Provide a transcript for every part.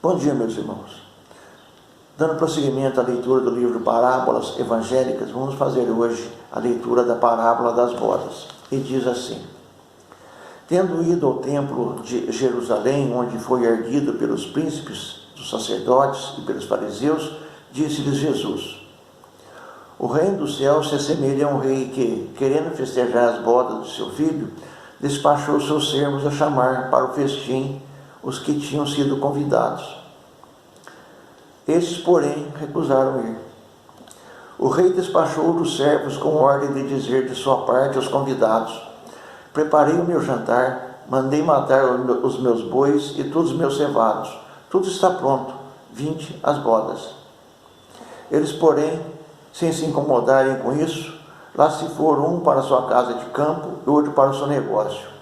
Bom dia, meus irmãos. Dando prosseguimento à leitura do livro Parábolas Evangélicas, vamos fazer hoje a leitura da parábola das bodas. E diz assim: Tendo ido ao templo de Jerusalém, onde foi erguido pelos príncipes dos sacerdotes e pelos fariseus, disse-lhes Jesus: O reino do céu se assemelha a um rei que, querendo festejar as bodas de seu filho, despachou seus servos a chamar para o festim os que tinham sido convidados. Estes, porém, recusaram ir. O rei despachou os servos com ordem de dizer de sua parte aos convidados: Preparei o meu jantar, mandei matar os meus bois e todos os meus cevados. Tudo está pronto, vinde às bodas. Eles, porém, sem se incomodarem com isso, lá se foram, um para sua casa de campo e outro para o seu negócio.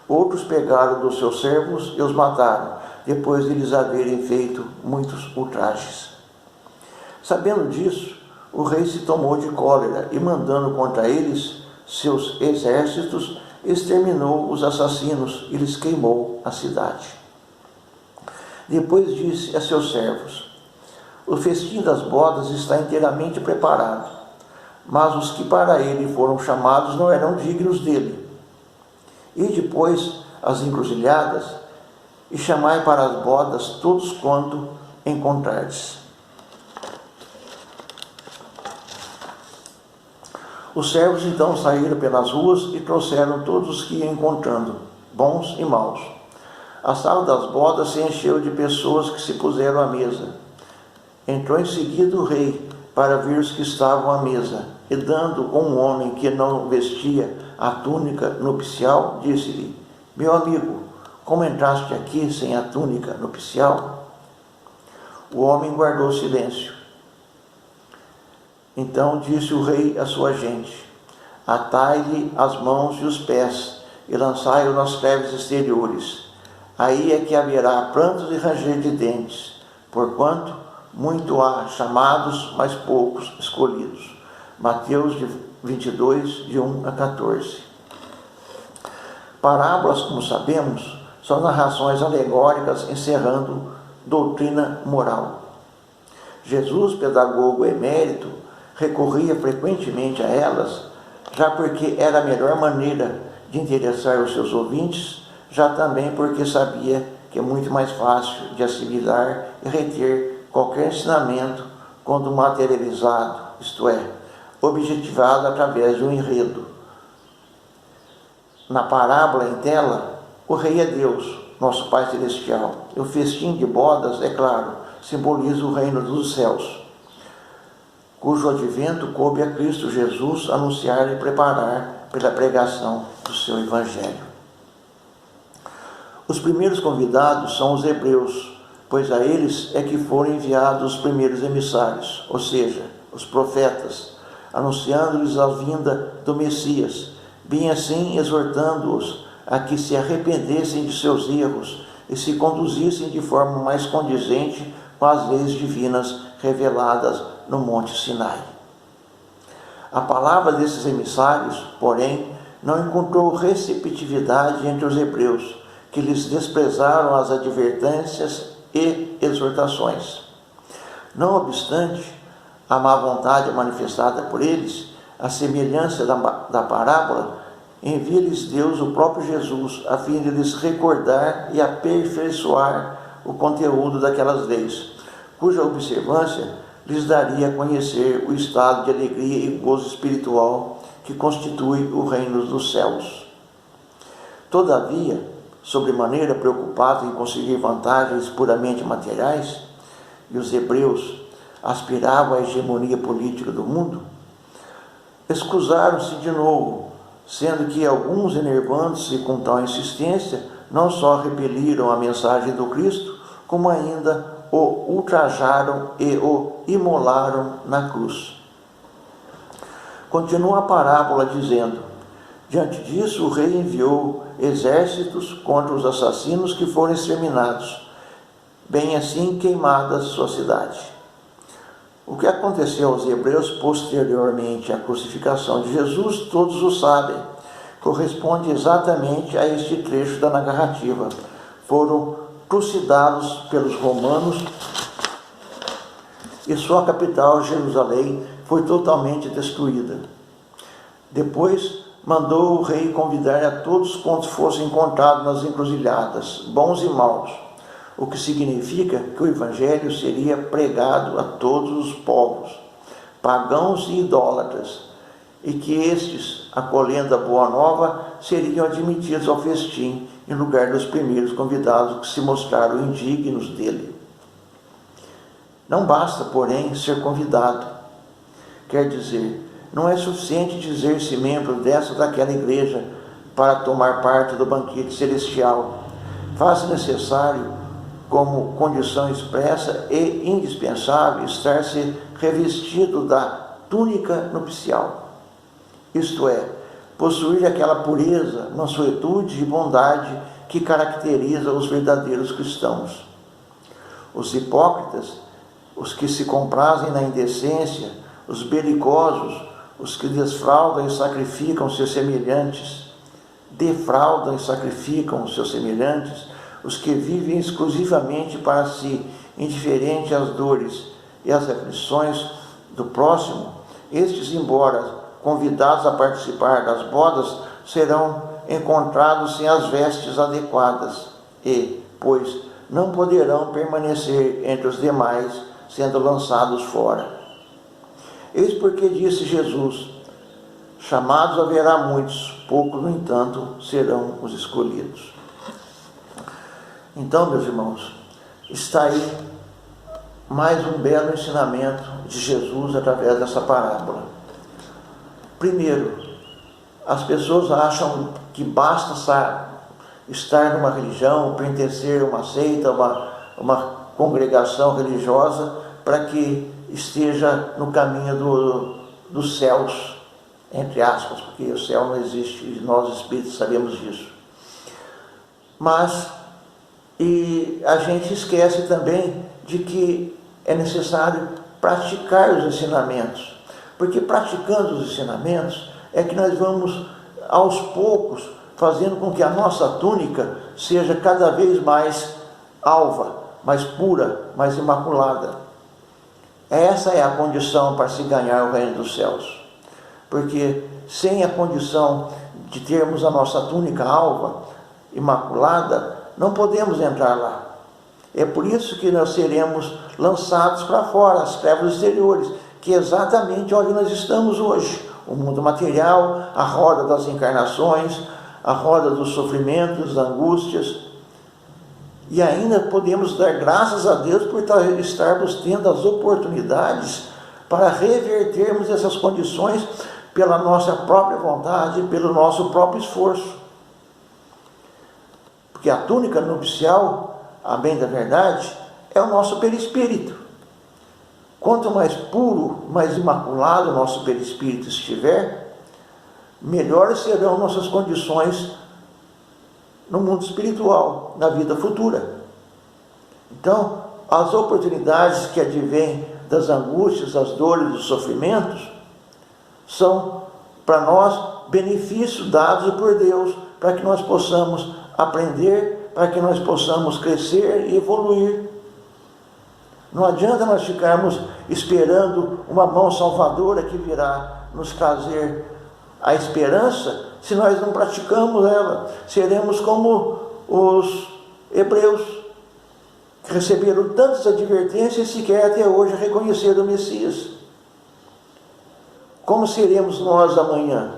Outros pegaram dos seus servos e os mataram, depois de lhes haverem feito muitos ultrajes. Sabendo disso, o rei se tomou de cólera e, mandando contra eles seus exércitos, exterminou os assassinos e lhes queimou a cidade. Depois disse a seus servos: O festim das bodas está inteiramente preparado, mas os que para ele foram chamados não eram dignos dele. E depois as encruzilhadas, e chamai para as bodas todos quanto encontrardes. Os servos então saíram pelas ruas e trouxeram todos os que iam encontrando, bons e maus. A sala das bodas se encheu de pessoas que se puseram à mesa. Entrou em seguida o rei para ver os que estavam à mesa, e dando um homem que não vestia a túnica nupcial, disse-lhe: Meu amigo, como entraste aqui sem a túnica nupcial? O homem guardou silêncio. Então disse o rei à sua gente: Atai-lhe as mãos e os pés, e lançai-o nas trevas exteriores. Aí é que haverá prantos e ranger de dentes, porquanto muito há chamados, mas poucos escolhidos. Mateus 22, de 1 a 14. Parábolas, como sabemos, são narrações alegóricas encerrando doutrina moral. Jesus, pedagogo emérito, recorria frequentemente a elas, já porque era a melhor maneira de interessar os seus ouvintes, já também porque sabia que é muito mais fácil de assimilar e reter qualquer ensinamento quando materializado, isto é, objetivado através de um enredo. Na parábola em tela, o rei é Deus, nosso Pai Celestial. E o festim de bodas, é claro, simboliza o reino dos céus, cujo advento coube a Cristo Jesus anunciar e preparar pela pregação do seu Evangelho. Os primeiros convidados são os hebreus, pois a eles é que foram enviados os primeiros emissários, ou seja, os profetas, anunciando-lhes a vinda do Messias, bem assim exortando-os a que se arrependessem de seus erros e se conduzissem de forma mais condizente com as leis divinas reveladas no Monte Sinai. A palavra desses emissários, porém, não encontrou receptividade entre os hebreus, que lhes desprezaram as advertências e exortações. Não obstante a má vontade manifestada por eles, a semelhança da parábola, envia-lhes Deus o próprio Jesus, a fim de lhes recordar e aperfeiçoar o conteúdo daquelas leis, cuja observância lhes daria a conhecer o estado de alegria e gozo espiritual que constitui o reino dos céus. Todavia, sobremaneira preocupados em conseguir vantagens puramente materiais, e os hebreus aspiravam à hegemonia política do mundo, excusaram-se de novo, sendo que alguns, enervando-se com tal insistência, não só repeliram a mensagem do Cristo, como ainda o ultrajaram e o imolaram na cruz. Continua a parábola dizendo: Diante disso, o rei enviou exércitos contra os assassinos que foram exterminados, bem assim queimada sua cidade. O que aconteceu aos hebreus posteriormente à crucificação de Jesus, todos o sabem, corresponde exatamente a este trecho da narrativa. Foram trucidados pelos romanos, e sua capital, Jerusalém, foi totalmente destruída. Depois mandou o rei convidar a todos quantos fossem encontrados nas encruzilhadas, bons e maus, o que significa que o evangelho seria pregado a todos os povos, pagãos e idólatras, e que estes, acolhendo a boa nova, seriam admitidos ao festim, em lugar dos primeiros convidados que se mostraram indignos dele. Não basta, porém, ser convidado. Quer dizer, não é suficiente dizer-se membro dessa ou daquela igreja para tomar parte do banquete celestial. Faz-se necessário, como condição expressa e indispensável, estar-se revestido da túnica nupcial. Isto é, possuir aquela pureza, mansuetude e bondade que caracteriza os verdadeiros cristãos. Os hipócritas, os que se comprazem na indecência, os belicosos, os que defraudam e sacrificam seus semelhantes, os que vivem exclusivamente para si, indiferente às dores e às aflições do próximo, estes, embora convidados a participar das bodas, serão encontrados sem as vestes adequadas e, pois, não poderão permanecer entre os demais, sendo lançados fora. Eis porque disse Jesus: chamados haverá muitos, poucos, no entanto, serão os escolhidos. Então, meus irmãos, está aí mais um belo ensinamento de Jesus através dessa parábola. Primeiro, as pessoas acham que basta estar numa religião, pertencer a uma seita, uma congregação religiosa, para que esteja no caminho dos céus, entre aspas, porque o céu não existe e nós espíritos sabemos disso. Mas a gente esquece também de que é necessário praticar os ensinamentos, porque praticando os ensinamentos é que nós vamos, aos poucos, fazendo com que a nossa túnica seja cada vez mais alva, mais pura, mais imaculada. Essa é a condição para se ganhar o reino dos céus. Porque sem a condição de termos a nossa túnica alva, imaculada, não podemos entrar lá. É por isso que nós seremos lançados para fora, as trevas exteriores, que é exatamente onde nós estamos hoje. O mundo material, a roda das encarnações, a roda dos sofrimentos, das angústias. E ainda podemos dar graças a Deus por estarmos tendo as oportunidades para revertermos essas condições pela nossa própria vontade, pelo nosso próprio esforço. Porque a túnica nupcial, a bem da verdade, é o nosso perispírito. Quanto mais puro, mais imaculado o nosso perispírito estiver, melhores serão nossas condições no mundo espiritual, na vida futura. Então, as oportunidades que advêm das angústias, das dores, dos sofrimentos, são para nós benefícios dados por Deus, para que nós possamos aprender, para que nós possamos crescer e evoluir. Não adianta nós ficarmos esperando uma mão salvadora que virá nos trazer a esperança, se nós não praticamos ela. Seremos como os hebreus, que receberam tantas advertências e sequer até hoje reconheceram o Messias. Como seremos nós amanhã?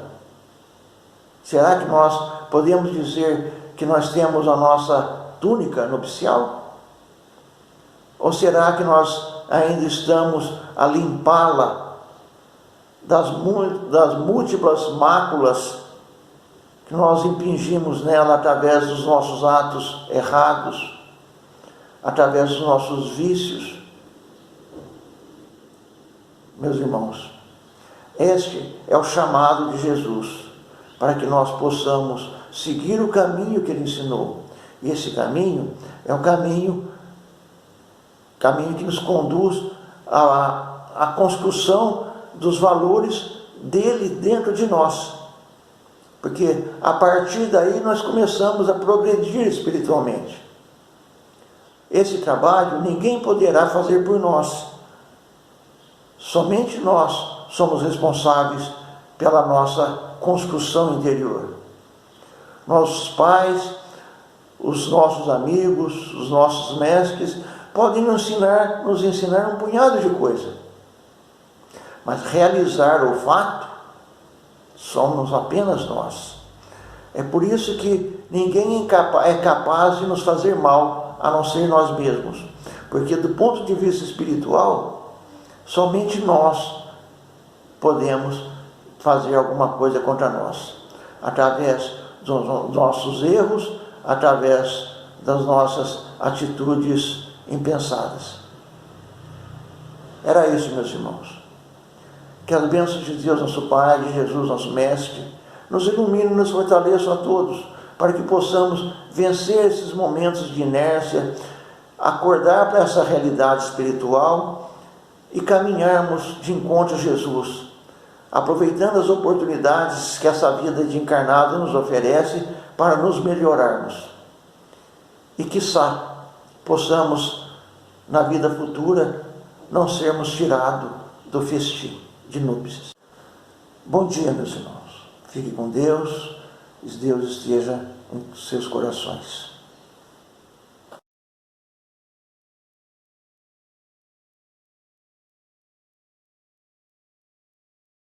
Será que nós podemos dizer que nós temos a nossa túnica nupcial? Ou será que nós ainda estamos a limpá-la das múltiplas máculas que nós impingimos nela através dos nossos atos errados, através dos nossos vícios? Meus irmãos, este é o chamado de Jesus, para que nós possamos seguir o caminho que Ele ensinou. E esse caminho é um caminho que nos conduz à construção dos valores dele dentro de nós. Porque a partir daí nós começamos a progredir espiritualmente. Esse trabalho ninguém poderá fazer por nós. Somente nós somos responsáveis pela nossa construção interior. Nossos pais, os nossos amigos, os nossos mestres podem nos ensinar um punhado de coisa. Mas realizar o fato somos apenas nós. É por isso que ninguém é capaz de nos fazer mal, a não ser nós mesmos. Porque do ponto de vista espiritual, somente nós podemos fazer alguma coisa contra nós. Através dos nossos erros, através das nossas atitudes impensadas. Era isso, meus irmãos. Que as bênçãos de Deus, nosso Pai, de Jesus, nosso Mestre, nos iluminem e nos fortaleçam a todos, para que possamos vencer esses momentos de inércia, acordar para essa realidade espiritual e caminharmos de encontro a Jesus, aproveitando as oportunidades que essa vida de encarnado nos oferece para nos melhorarmos. E quiçá possamos, na vida futura, não sermos tirados do festim de núpcias. Bom dia, meus irmãos. Fique com Deus, e Deus esteja em seus corações.